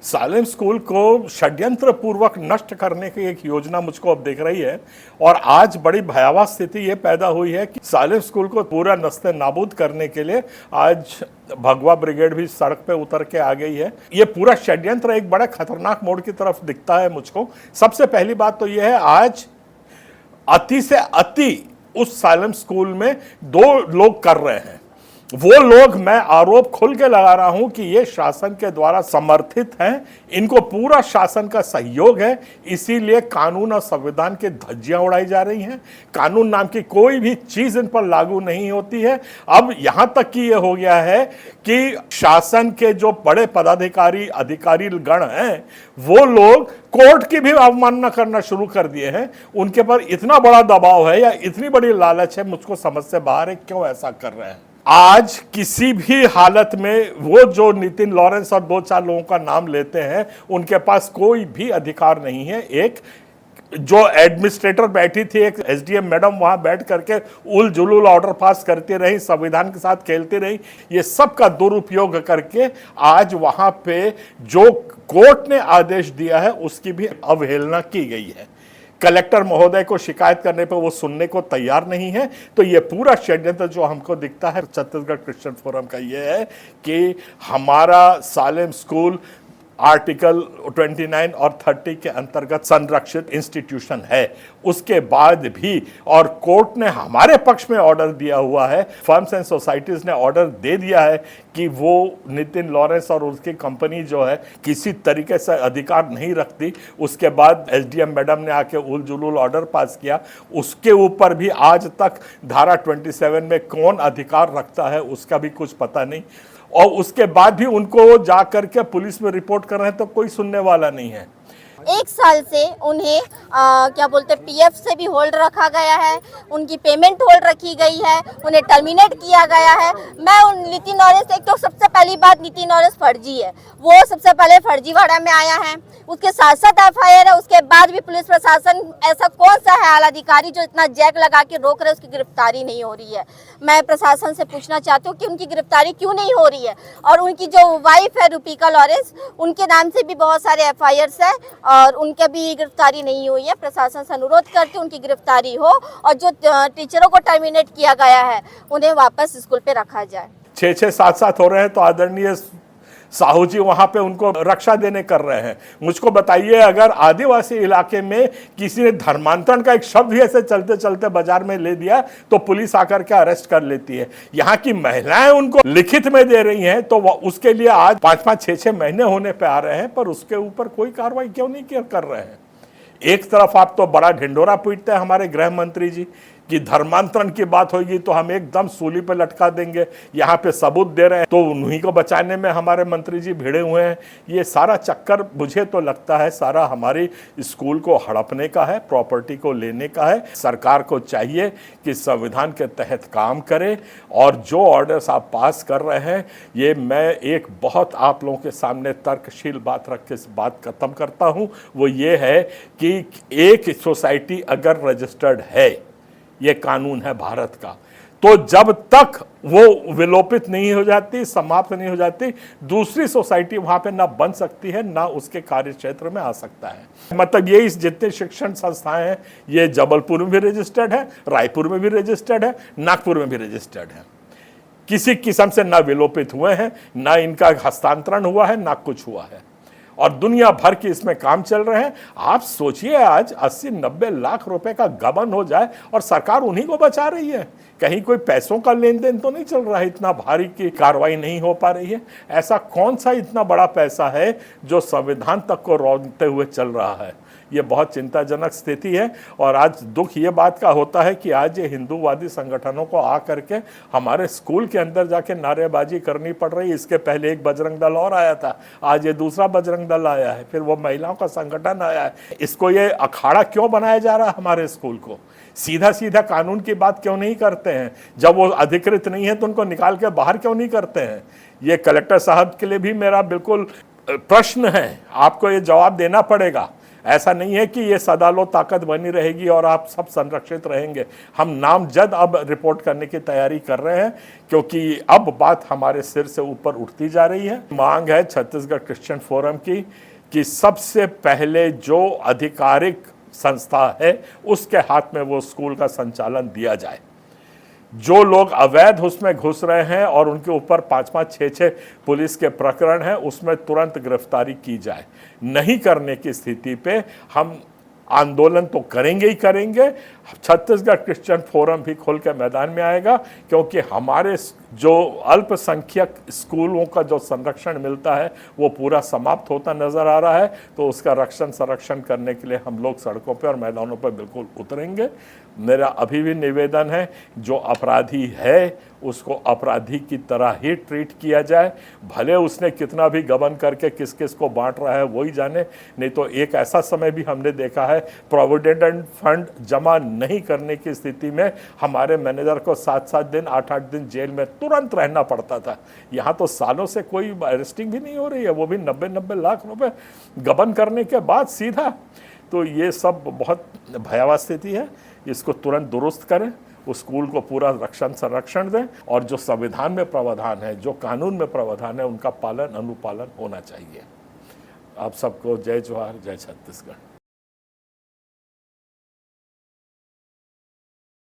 Salem school को षड्यंत्र पूर्वक नष्ट करने की एक योजना मुझको अब दिख रही है और आज बड़ी भयावह स्थिति ये पैदा हुई है कि सालेम स्कूल को पूरा नस्ते नाबूद करने के लिए आज भगवा ब्रिगेड भी सड़क पे उतर के आ गई है। ये पूरा षड्यंत्र एक बड़ा खतरनाक मोड़ की तरफ दिखता है मुझको। सबसे पहली बात तो ये है, आज अति से अति उस सालेम स्कूल में दो लोग कर रहे हैं। वो लोग, मैं आरोप खुल के लगा रहा हूं कि ये शासन के द्वारा समर्थित हैं, इनको पूरा शासन का सहयोग है, इसीलिए कानून और संविधान की धज्जियां उड़ाई जा रही हैं। कानून नाम की कोई भी चीज इन पर लागू नहीं होती है। अब यहां तक कि ये हो गया है कि शासन के जो बड़े पदाधिकारी अधिकारी गण हैं, वो लोग कोर्ट की भी अवमानना करना शुरू कर दिए हैं। उनके पर इतना बड़ा दबाव है या इतनी बड़ी लालच है, मुझको समझ से बाहर है क्यों ऐसा कर रहे हैं। आज किसी भी हालत में वो जो नितिन लॉरेंस और दो चार लोगों का नाम लेते हैं, उनके पास कोई भी अधिकार नहीं है। एक जो एडमिनिस्ट्रेटर बैठी थी, एक एसडीएम मैडम, वहां बैठ करके उल जुलूल ऑर्डर पास करती रही, संविधान के साथ खेलती रही, ये सब का दुरुपयोग करके आज वहां पे जो कोर्ट ने आदेश दिया है उसकी भी अवहेलना की गई है। कलेक्टर महोदय को शिकायत करने पर वो सुनने को तैयार नहीं है। तो ये पूरा षड्यंत्र जो हमको दिखता है छत्तीसगढ़ क्रिश्चियन फोरम का ये है कि हमारा सालेम स्कूल आर्टिकल 29 और 30 के अंतर्गत संरक्षित इंस्टीट्यूशन है, उसके बाद भी, और कोर्ट ने हमारे पक्ष में ऑर्डर दिया हुआ है, फर्म्स एंड सोसाइटीज ने ऑर्डर दे दिया है कि वो नितिन लॉरेंस और उसकी कंपनी जो है किसी तरीके से अधिकार नहीं रखती। उसके बाद एसडीएम मैडम ने आके उल जुलूल ऑर्डर पास किया, उसके ऊपर भी आज तक धारा 27 में कौन अधिकार रखता है उसका भी कुछ पता नहीं, और उसके बाद भी उनको जा करके पुलिस में रिपोर्ट कर रहे हैं तो कोई सुनने वाला नहीं है। एक साल से उन्हें क्या बोलते पीएफ से भी होल्ड रखा गया है, उनकी पेमेंट होल्ड रखी गई है, उन्हें टर्मिनेट किया गया है। मैं उन नितिन लॉरेंस, एक तो सबसे पहली बात नितिन लॉरेंस फर्जी है, वो सबसे पहले फर्जीवाड़ा में आया है, उसके साथ साथ एफआईआर है। उसके बाद भी पुलिस प्रशासन, ऐसा कौन सा है आला अधिकारी जो इतना जैक लगा के रोक रहे, उसकी गिरफ्तारी नहीं हो रही है। मैं प्रशासन से पूछना चाहती हूँ कि उनकी गिरफ्तारी क्यों नहीं हो रही है। और उनकी जो वाइफ है रूपिका लॉरेंस, उनके नाम से भी बहुत सारे एफआईआर है और उनके भी गिरफ्तारी नहीं हुई है। प्रशासन से अनुरोध करते उनकी गिरफ्तारी हो और जो टीचरों को टर्मिनेट किया गया है उन्हें वापस स्कूल पे रखा जाए। 6-6 7-7 हो रहे हैं तो आदरणीय साहू जी वहां पे उनको रक्षा देने कर रहे हैं। मुझको बताइए, अगर आदिवासी इलाके में किसी ने धर्मांतरण का एक शब्द भी ऐसे चलते चलते बाजार में ले दिया तो पुलिस आकर के अरेस्ट कर लेती है। यहाँ की महिलाएं उनको लिखित में दे रही हैं तो उसके लिए आज 5-5 6-6 महीने होने पे आ रहे हैं, पर उसके ऊपर कोई कार्रवाई क्यों नहीं कर रहे हैं। एक तरफ आप तो बड़ा ढिंडोरा पीटते हैं हमारे गृह मंत्री जी कि धर्मांतरण की बात होगी तो हम एकदम सूली पे लटका देंगे, यहाँ पे सबूत दे रहे हैं तो उन्हीं को बचाने में हमारे मंत्री जी भिड़े हुए हैं। ये सारा चक्कर मुझे तो लगता है सारा हमारी स्कूल को हड़पने का है, प्रॉपर्टी को लेने का है। सरकार को चाहिए कि संविधान के तहत काम करे और जो ऑर्डर्स आप पास कर रहे हैं, ये मैं एक बहुत आप लोगों के सामने तर्कशील बात रख के बात खत्म करता हूँ। वो ये है कि एक सोसाइटी अगर रजिस्टर्ड है, ये कानून है भारत का, तो जब तक वो विलोपित नहीं हो जाती, समाप्त नहीं हो जाती, दूसरी सोसाइटी वहां पे ना बन सकती है ना उसके कार्य क्षेत्र में आ सकता है। मतलब ये इस जितने शिक्षण संस्थाएं हैं, ये जबलपुर में भी रजिस्टर्ड है, रायपुर में भी रजिस्टर्ड है, नागपुर में भी रजिस्टर्ड है। किसी किस्म से ना विलोपित हुए हैं, ना इनका हस्तांतरण हुआ है, ना कुछ हुआ है, और दुनिया भर के इसमें काम चल रहे हैं। आप सोचिए, आज 80-90 लाख रुपए का गबन हो जाए और सरकार उन्हीं को बचा रही है। कहीं कोई पैसों का लेन देन तो नहीं चल रहा है, इतना भारी की कार्रवाई नहीं हो पा रही है। ऐसा कौन सा इतना बड़ा पैसा है जो संविधान तक को रौंदते हुए चल रहा है। ये बहुत चिंताजनक स्थिति है। और आज दुख ये बात का होता है कि आज ये हिंदूवादी संगठनों को आ करके हमारे स्कूल के अंदर जाके नारेबाजी करनी पड़ रही है। इसके पहले एक बजरंग दल और आया था, आज ये दूसरा बजरंग दल आया है, फिर वो महिलाओं का संगठन आया है। इसको ये अखाड़ा क्यों बनाया जा रहा है हमारे स्कूल को? सीधा सीधा कानून की बात क्यों नहीं करते हैं? जब वो अधिकृत नहीं है तो उनको निकाल के बाहर क्यों नहीं करते हैं? ये कलेक्टर साहब के लिए भी मेरा बिल्कुल प्रश्न है, आपको ये जवाब देना पड़ेगा। ऐसा नहीं है कि ये सदालो ताकत बनी रहेगी और आप सब संरक्षित रहेंगे। हम नामजद अब रिपोर्ट करने की तैयारी कर रहे हैं, क्योंकि अब बात हमारे सिर से ऊपर उठती जा रही है। मांग है छत्तीसगढ़ क्रिश्चियन फोरम की कि सबसे पहले जो आधिकारिक संस्था है उसके हाथ में वो स्कूल का संचालन दिया जाए। जो लोग अवैध उसमें घुस रहे हैं और उनके ऊपर 5-5, 6-6 पुलिस के प्रकरण हैं, उसमें तुरंत गिरफ्तारी की जाए। नहीं करने की स्थिति पे हम आंदोलन तो करेंगे ही करेंगे। छत्तीसगढ़ क्रिश्चियन फोरम भी खुल के मैदान में आएगा, क्योंकि हमारे जो अल्पसंख्यक स्कूलों का जो संरक्षण मिलता है वो पूरा समाप्त होता नजर आ रहा है। तो उसका रक्षण संरक्षण करने के लिए हम लोग सड़कों पे और मैदानों पे बिल्कुल उतरेंगे। मेरा अभी भी निवेदन है, जो अपराधी है उसको अपराधी की तरह ही ट्रीट किया जाए। भले उसने कितना भी गबन करके किस किस को बांट रहा है वही जाने। नहीं तो एक ऐसा समय भी हमने देखा है, प्रोविडेंट फंड जमा नहीं करने की स्थिति में हमारे मैनेजर को 7-7 दिन 8-8 दिन जेल में तुरंत रहना पड़ता था। यहाँ तो सालों से कोई अरेस्टिंग भी नहीं हो रही है, वो भी 90-90 लाख रुपए गबन करने के बाद सीधा। तो ये सब बहुत भयावह स्थिति है, इसको तुरंत दुरुस्त करें, उस स्कूल को पूरा रक्षण संरक्षण दें और जो संविधान में प्रावधान है, जो कानून में प्रावधान है, उनका पालन अनुपालन होना चाहिए। आप सबको जय जोहार, जय छत्तीसगढ़।